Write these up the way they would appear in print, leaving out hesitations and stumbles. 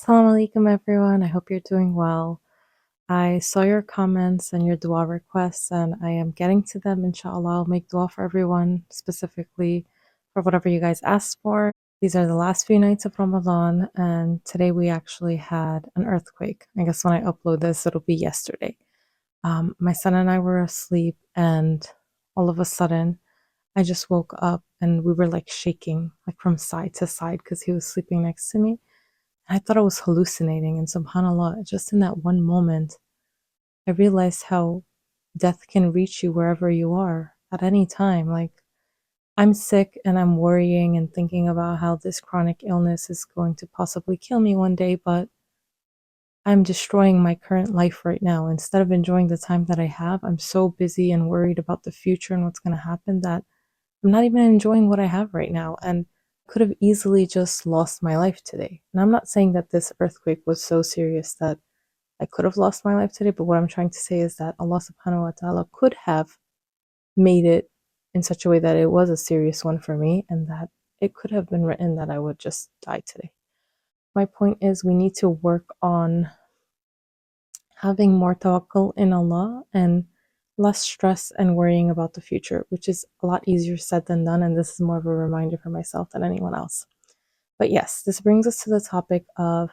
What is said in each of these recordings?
Assalamu alaikum, everyone. I hope you're doing well. I saw your comments and your dua requests, and I am getting to them. Inshallah, I'll make dua for everyone, specifically for whatever you guys asked for. These are the last few nights of Ramadan, and today we actually had an earthquake. I guess when I upload this, it'll be yesterday. My son and I were asleep, and all of a sudden, I just woke up and we were like shaking, like from side to side, because he was sleeping next to me. I thought I was hallucinating, and subhanAllah, just in that one moment, I realized how death can reach you wherever you are at any time. Like, I'm sick and I'm worrying and thinking about how this chronic illness is going to possibly kill me one day, but I'm destroying my current life right now. Instead of enjoying the time that I have, I'm so busy and worried about the future and what's going to happen that I'm not even enjoying what I have right now. And could have easily just lost my life today. And I'm not saying that this earthquake was so serious that I could have lost my life today, but what I'm trying to say is that Allah subhanahu wa ta'ala could have made it in such a way that it was a serious one for me and that it could have been written that I would just die today. My point is we need to work on having more tawakkul in Allah and less stress and worrying about the future, which is a lot easier said than done. And this is more of a reminder for myself than anyone else. But yes, this brings us to the topic of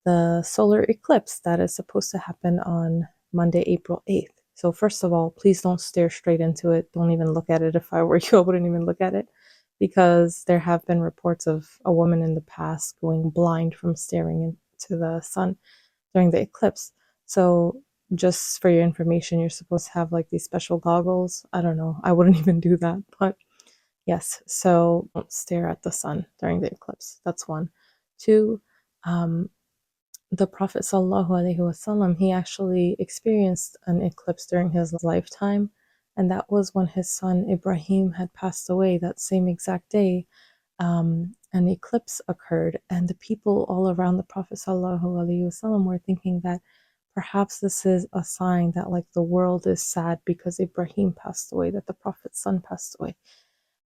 the solar eclipse that is supposed to happen on Monday, April 8th. So, first of all, please don't stare straight into it. Don't even look at it. If I were you, I wouldn't even look at it because there have been reports of a woman in the past going blind from staring into the sun during the eclipse. So, just for your information, you're supposed to have like these special goggles. I don't know. I wouldn't even do that. But yes, so don't stare at the sun during the eclipse. That's one. Two, the Prophet sallallahu alaihi wasallam, he actually experienced an eclipse during his lifetime, and that was when his son Ibrahim had passed away that same exact day. An eclipse occurred, and the people all around the Prophet sallallahu alaihi wasallam were thinking that perhaps this is a sign that like the world is sad because Ibrahim passed away, that the Prophet's son passed away.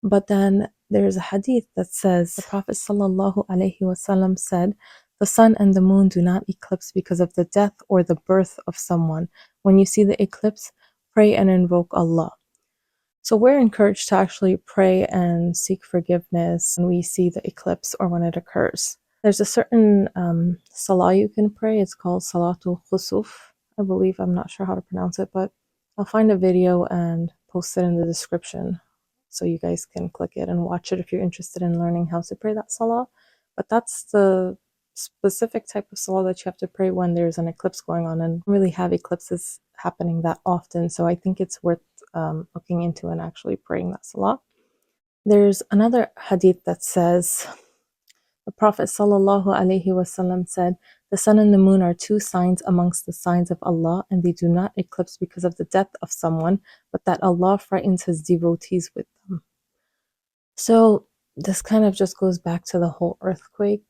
But then there's a hadith that says the Prophet sallallahu alaihi wasallam said, "The sun and the moon do not eclipse because of the death or the birth of someone. When you see the eclipse, pray and invoke Allah." So we're encouraged to actually pray and seek forgiveness when we see the eclipse or when it occurs. There's a certain salah you can pray. It's called Salatul Khusuf, I believe. I'm not sure how to pronounce it, but I'll find a video and post it in the description so you guys can click it and watch it if you're interested in learning how to pray that salah. But that's the specific type of salah that you have to pray when there's an eclipse going on, and really have eclipses happening that often. So I think it's worth looking into and actually praying that salah. There's another hadith that says, the Prophet sallallahu alaihi wasallam said, "The sun and the moon are two signs amongst the signs of Allah, and they do not eclipse because of the death of someone, but that Allah frightens his devotees with them." So this kind of just goes back to the whole earthquake,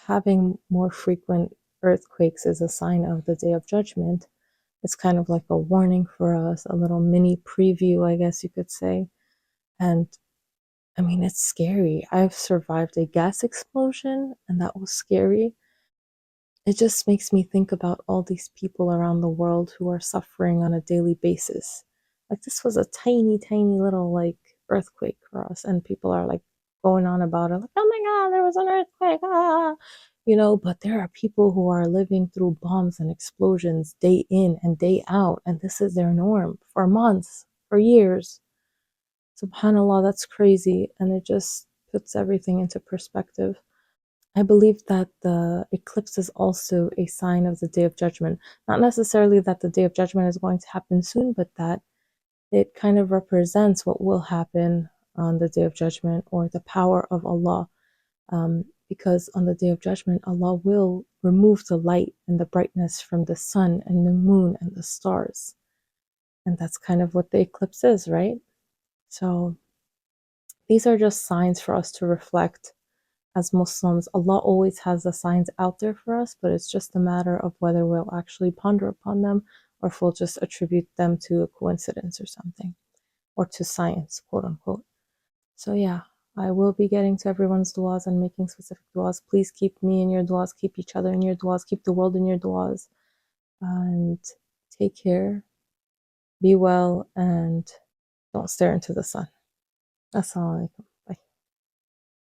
having more frequent earthquakes is a sign of the Day of Judgment. It's kind of like a warning for us, a little mini preview, I guess you could say. And I mean, it's scary. I've survived a gas explosion, and that was scary. It just makes me think about all these people around the world who are suffering on a daily basis. Like, this was a tiny, tiny little, like, earthquake for us, and people are, like, going on about it, like, oh my God, there was an earthquake, ah! But there are people who are living through bombs and explosions day in and day out, and this is their norm for months, for years. SubhanAllah, that's crazy, and it just puts everything into perspective. I believe that the eclipse is also a sign of the Day of Judgment. Not necessarily that the Day of Judgment is going to happen soon, but that it kind of represents what will happen on the Day of Judgment, or the power of Allah. Because on the Day of Judgment, Allah will remove the light and the brightness from the sun and the moon and the stars. And that's kind of what the eclipse is, right? So these are just signs for us to reflect as Muslims. Allah always has the signs out there for us, but it's just a matter of whether we'll actually ponder upon them or if we'll just attribute them to a coincidence or something, or to science, quote unquote. So yeah, I will be getting to everyone's du'as and making specific du'as. Please keep me in your du'as, keep each other in your du'as, keep the world in your du'as. And take care, be well, and don't stare into the sun. Assalamu alaikum.